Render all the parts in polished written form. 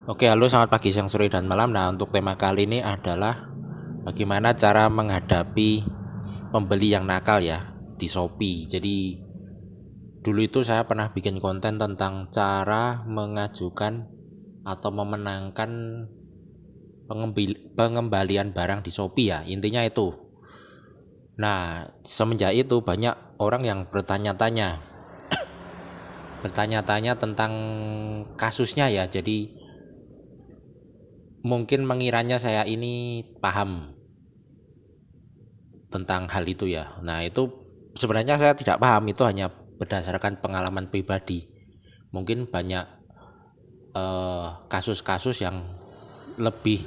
Oke, halo, selamat pagi, siang, sore, dan malam. Nah, untuk tema kali ini adalah bagaimana cara menghadapi pembeli yang nakal ya di Shopee. Jadi dulu itu saya pernah bikin konten tentang cara mengajukan atau memenangkan pengembalian barang di Shopee ya. Intinya itu. Nah, semenjak itu banyak orang yang bertanya-tanya tentang kasusnya ya. Jadi mungkin mengiranya saya ini paham tentang hal itu ya. Nah, itu sebenarnya saya tidak paham, itu hanya berdasarkan pengalaman pribadi. Mungkin banyak kasus-kasus yang lebih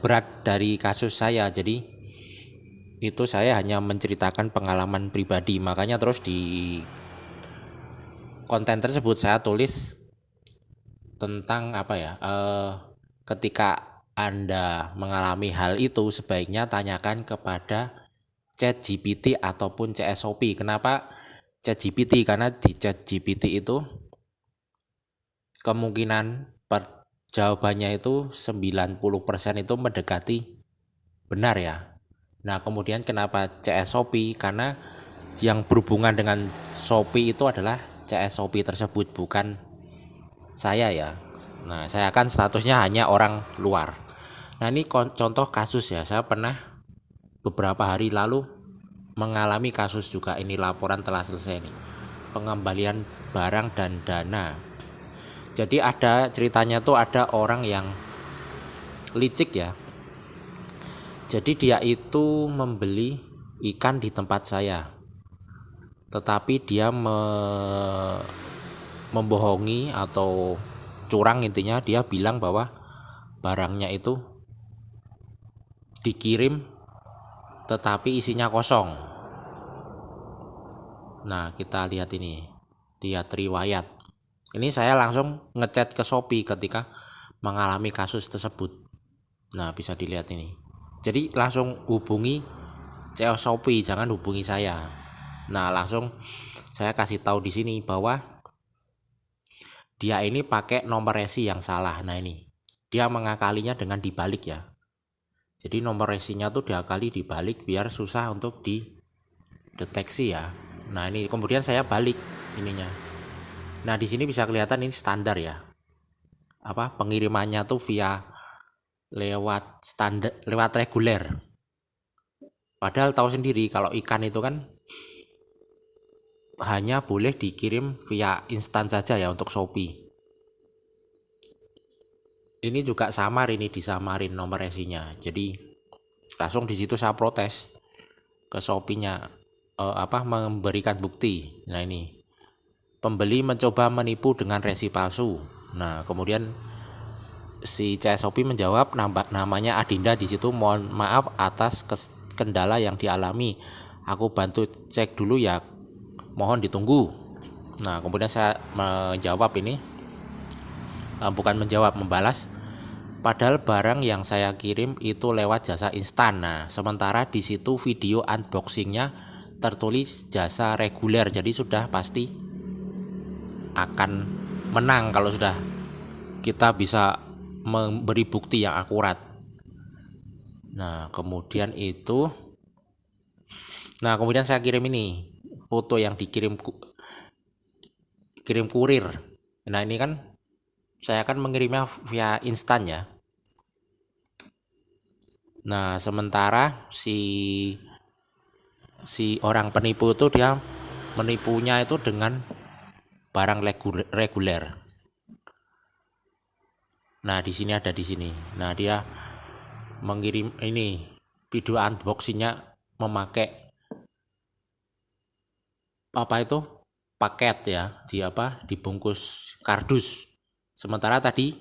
berat dari kasus saya. Jadi itu saya hanya menceritakan pengalaman pribadi. Makanya terus di konten tersebut saya tulis tentang apa ya? Ketika Anda mengalami hal itu, sebaiknya tanyakan kepada ChatGPT ataupun CSOP. Kenapa ChatGPT? Karena di ChatGPT itu kemungkinan jawabannya itu 90% itu mendekati benar ya. Nah, kemudian kenapa CSOP? Karena yang berhubungan dengan Shopee itu adalah CSOP tersebut, bukan saya ya. Nah, saya kan statusnya hanya orang luar. Nah, ini contoh kasus ya. Saya pernah beberapa hari lalu mengalami kasus juga. Ini laporan telah selesai nih, pengembalian barang dan dana. Jadi ada ceritanya tuh, ada orang yang licik ya. Jadi dia itu membeli ikan di tempat saya, tetapi dia membohongi atau curang. Intinya dia bilang bahwa barangnya itu dikirim tetapi isinya kosong. Nah, kita lihat ini, lihat riwayat. Ini saya langsung ngechat ke Shopee ketika mengalami kasus tersebut. Nah, bisa dilihat ini. Jadi langsung hubungi CEO Shopee, jangan hubungi saya. Nah, langsung saya kasih tahu di sini bahwa dia ini pakai nomor resi yang salah. Nah, ini dia mengakalinya dengan dibalik ya. Jadi nomor resinya tuh diakali dibalik biar susah untuk dideteksi ya. Nah, ini kemudian saya balik ininya. Nah, di sini bisa kelihatan ini standar ya. Apa pengirimannya tuh via lewat standar, lewat reguler. Padahal tahu sendiri kalau ikan itu kan hanya boleh dikirim via instan saja ya untuk Shopee. Ini juga samar, ini disamarin nomor resinya. Jadi langsung di situ saya protes ke Shopee-nya, memberikan bukti. Nah, ini pembeli mencoba menipu dengan resi palsu. Nah, kemudian si CSOP menjawab namanya Adinda di situ, mohon maaf atas kendala yang dialami. Aku bantu cek dulu ya, mohon ditunggu. Nah, kemudian saya menjawab ini, bukan menjawab, membalas. Padahal barang yang saya kirim itu lewat jasa instan. Nah, sementara di situ video unboxingnya tertulis jasa reguler. Jadi sudah pasti akan menang kalau sudah kita bisa memberi bukti yang akurat. Nah, kemudian saya kirim ini foto yang kirim kurir. Nah, ini kan saya akan mengirimnya via instan ya. Nah, sementara si orang penipu itu dia menipunya itu dengan barang reguler. Nah, di sini ada di sini. Nah, dia mengirim ini video unboxingnya memakai paket ya, dibungkus kardus. Sementara tadi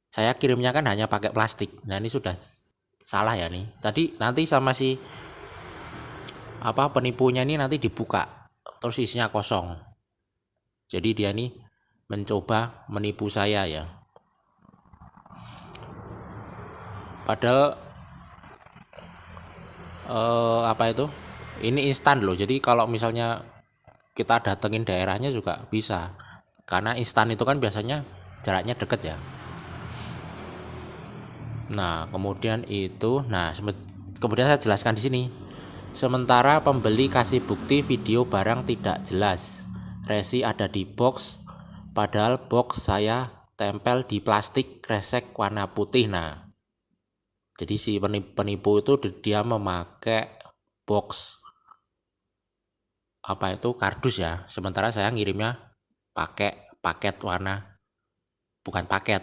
saya kirimnya kan hanya pakai plastik. Nah, ini sudah salah ya nih. Tadi nanti sama si penipunya ini nanti dibuka terus isinya kosong. Jadi dia nih mencoba menipu saya ya. Padahal ini instan loh. Jadi kalau misalnya kita datengin daerahnya juga bisa. Karena instan itu kan biasanya jaraknya deket ya. Nah, kemudian itu, kemudian saya jelaskan di sini. Sementara pembeli kasih bukti video barang tidak jelas. Resi ada di box, padahal box saya tempel di plastik kresek warna putih. Nah, jadi si penipu itu dia memakai box kardus ya. Sementara saya ngirimnya pakai paket warna, bukan paket,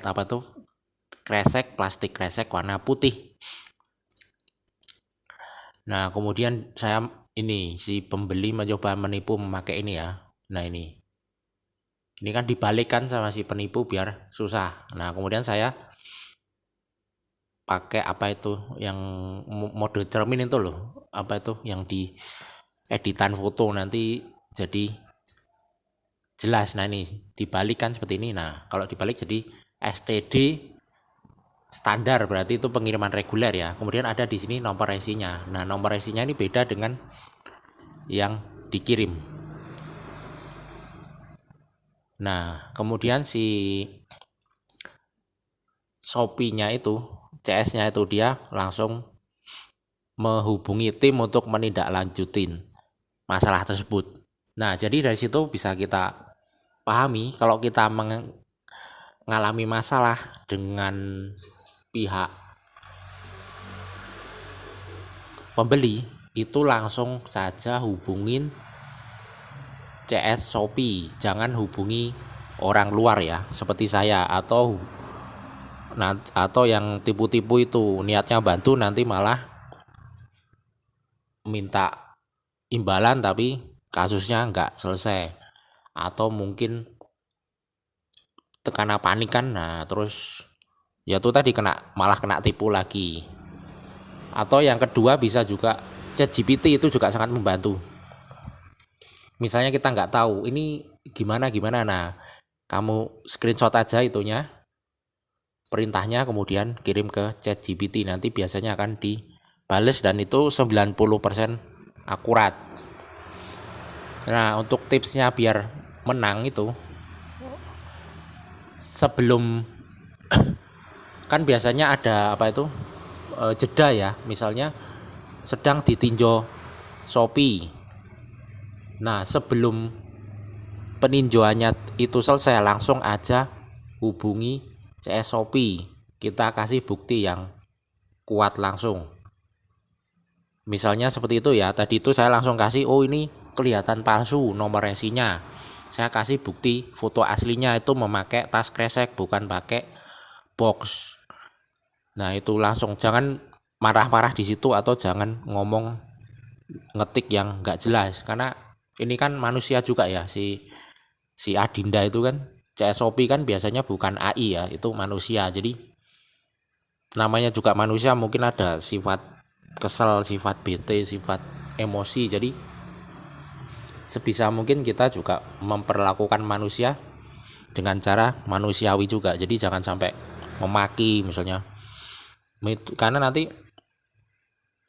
kresek, plastik kresek warna putih. Nah, kemudian si pembeli mencoba menipu memakai ini ya. Nah, ini kan dibalikkan sama si penipu biar susah. Nah, kemudian saya pakai yang mode cermin itu loh. Yang di editan foto nanti jadi jelas. Nah, ini dibalikkan seperti ini. Nah, kalau dibalik jadi STD standar, berarti itu pengiriman reguler ya. Kemudian ada di sini nomor resinya. Nah, nomor resinya ini beda dengan yang dikirim. Nah, kemudian si Shopee-nya itu, CS-nya itu dia langsung menghubungi tim untuk menindaklanjutin masalah tersebut. Nah, jadi dari situ bisa kita pahami kalau kita mengalami masalah dengan pihak pembeli, itu langsung saja hubungin CS Shopee, jangan hubungi orang luar ya, seperti saya atau yang tipu-tipu itu niatnya bantu nanti malah minta imbalan tapi kasusnya nggak selesai, atau mungkin karena panik kan. Nah, terus ya itu tadi malah kena tipu lagi. Atau yang kedua bisa juga ChatGPT itu juga sangat membantu. Misalnya kita nggak tahu ini gimana, nah kamu screenshot aja itunya, perintahnya, kemudian kirim ke ChatGPT, nanti biasanya akan dibales dan itu 90% akurat. Nah, untuk tipsnya biar menang itu, sebelum kan biasanya ada jeda ya, misalnya sedang ditinjau Shopee. Nah, sebelum peninjauannya itu selesai, langsung aja hubungi CS Shopee, kita kasih bukti yang kuat langsung. Misalnya seperti itu ya, tadi itu saya langsung kasih, oh ini kelihatan palsu nomor resinya, saya kasih bukti foto aslinya itu memakai tas kresek bukan pakai box. Nah, itu langsung, jangan marah-marah di situ atau jangan ngomong ngetik yang nggak jelas, karena ini kan manusia juga ya, si Adinda itu kan, CS Shopee kan biasanya bukan AI ya, itu manusia. Jadi namanya juga manusia, mungkin ada sifat kesel, sifat bete, sifat emosi. Jadi sebisa mungkin kita juga memperlakukan manusia dengan cara manusiawi juga. Jadi jangan sampai memaki misalnya, karena nanti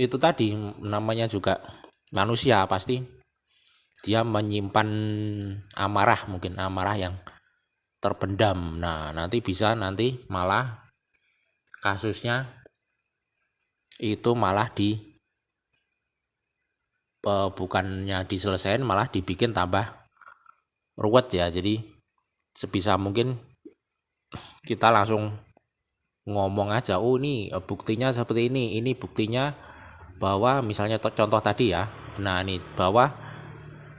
itu tadi namanya juga manusia, pasti dia menyimpan amarah, mungkin amarah yang terpendam. Nah, nanti malah kasusnya itu malah bukannya diselesaikan, malah dibikin tambah ruwet ya. Jadi sebisa mungkin kita langsung ngomong aja, oh ini buktinya seperti ini buktinya bahwa misalnya contoh tadi ya, nah ini bahwa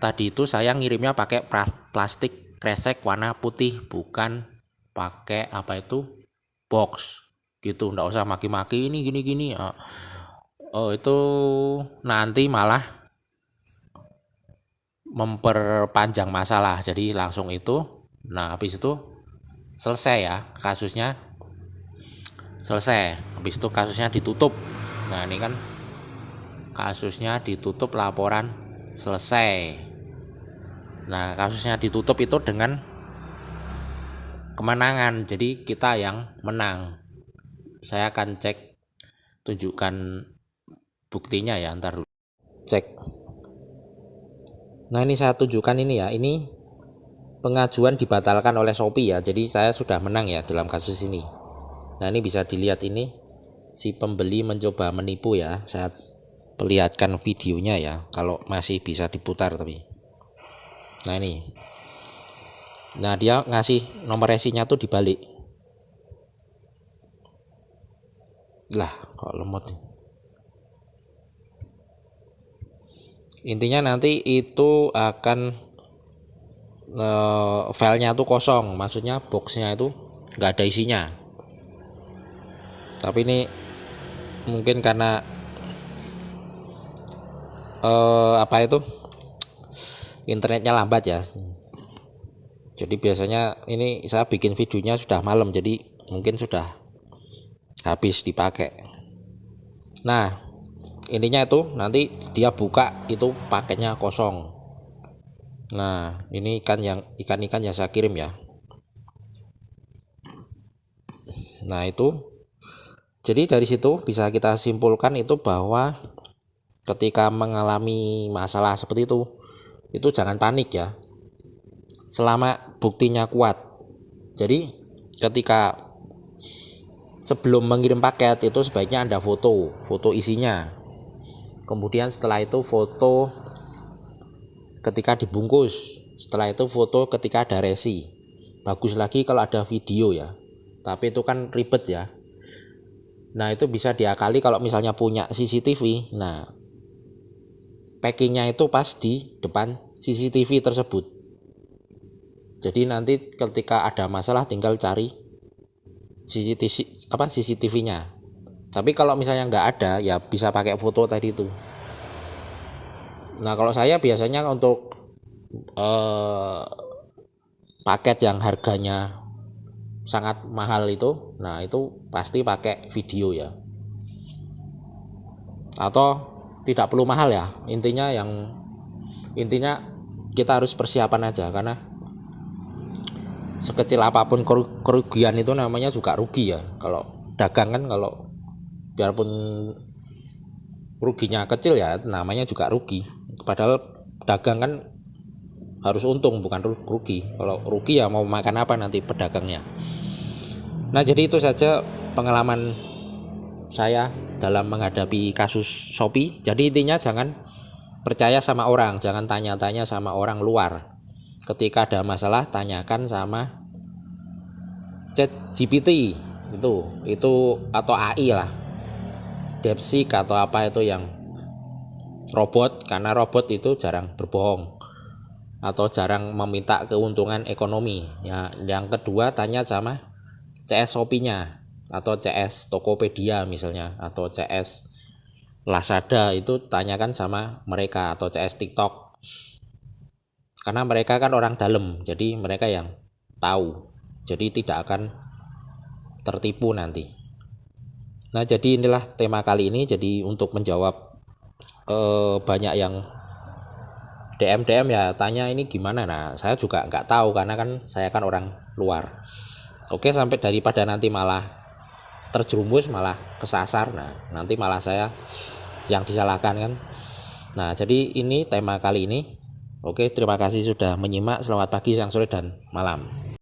tadi itu saya ngirimnya pakai plastik kresek warna putih, bukan pakai box gitu. Nggak usah maki-maki ini gini. Oh, itu nanti malah memperpanjang masalah. Jadi langsung itu, nah habis itu selesai ya, kasusnya selesai. Habis itu kasusnya ditutup. Nah, ini kan kasusnya ditutup, laporan selesai. Nah, kasusnya ditutup itu dengan kemenangan, jadi kita yang menang. Saya akan tunjukkan buktinya ya, ntar dulu cek. Nah, ini saya tunjukkan ini ya, ini pengajuan dibatalkan oleh Shopee ya, jadi saya sudah menang ya dalam kasus ini. Nah, ini bisa dilihat, ini si pembeli mencoba menipu ya. Saya perlihatkan videonya ya, kalau masih bisa diputar tapi. Nah ini. Nah dia ngasih nomor resinya tuh dibalik. Lah kok lemot nih. Intinya nanti itu akan filenya tuh kosong, maksudnya boxnya itu nggak ada isinya. Tapi ini mungkin karena internetnya lambat ya. Jadi biasanya ini saya bikin videonya sudah malam, jadi mungkin sudah habis dipakai. Nah intinya itu nanti dia buka itu paketnya kosong. Nah ini ikan yang saya kirim ya. Nah itu jadi dari situ bisa kita simpulkan itu bahwa ketika mengalami masalah seperti itu jangan panik ya, selama buktinya kuat. Jadi ketika sebelum mengirim paket itu sebaiknya Anda foto isinya, kemudian setelah itu foto ketika dibungkus, setelah itu foto ketika ada resi. Bagus lagi kalau ada video ya, tapi itu kan ribet ya. Nah itu bisa diakali kalau misalnya punya CCTV. Nah packingnya itu pas di depan CCTV tersebut. Jadi nanti ketika ada masalah tinggal cari CCTV-nya. Tapi kalau misalnya nggak ada ya bisa pakai foto tadi itu. Nah kalau saya biasanya untuk paket yang harganya sangat mahal itu, nah itu pasti pakai video ya. Atau tidak perlu mahal ya, intinya kita harus persiapan aja, karena sekecil apapun kerugian itu namanya juga rugi ya. Kalau dagang kan, kalau biarpun ruginya kecil ya namanya juga rugi. Padahal dagang kan harus untung bukan rugi. Kalau rugi ya mau makan apa nanti pedagangnya. Nah jadi itu saja pengalaman saya dalam menghadapi kasus Shopee. Jadi intinya jangan percaya sama orang, jangan tanya-tanya sama orang luar. Ketika ada masalah tanyakan sama ChatGPT itu atau AI lah, DeepSeek atau apa itu yang robot, karena robot itu jarang berbohong atau jarang meminta keuntungan ekonomi ya. Yang kedua tanya sama CS Shopee-nya atau CS Tokopedia misalnya, atau CS Lazada, itu tanyakan sama mereka, atau CS TikTok, karena mereka kan orang dalam, jadi mereka yang tahu, jadi tidak akan tertipu nanti. Nah jadi inilah tema kali ini. Jadi untuk menjawab banyak yang DM ya tanya ini gimana, nah saya juga nggak tahu karena kan saya kan orang luar. Oke, sampai daripada nanti malah terjerumus, malah kesasar, nah nanti malah saya yang disalahkan kan. Nah jadi ini tema kali ini. Oke, terima kasih sudah menyimak. Selamat pagi, siang, sore, dan malam.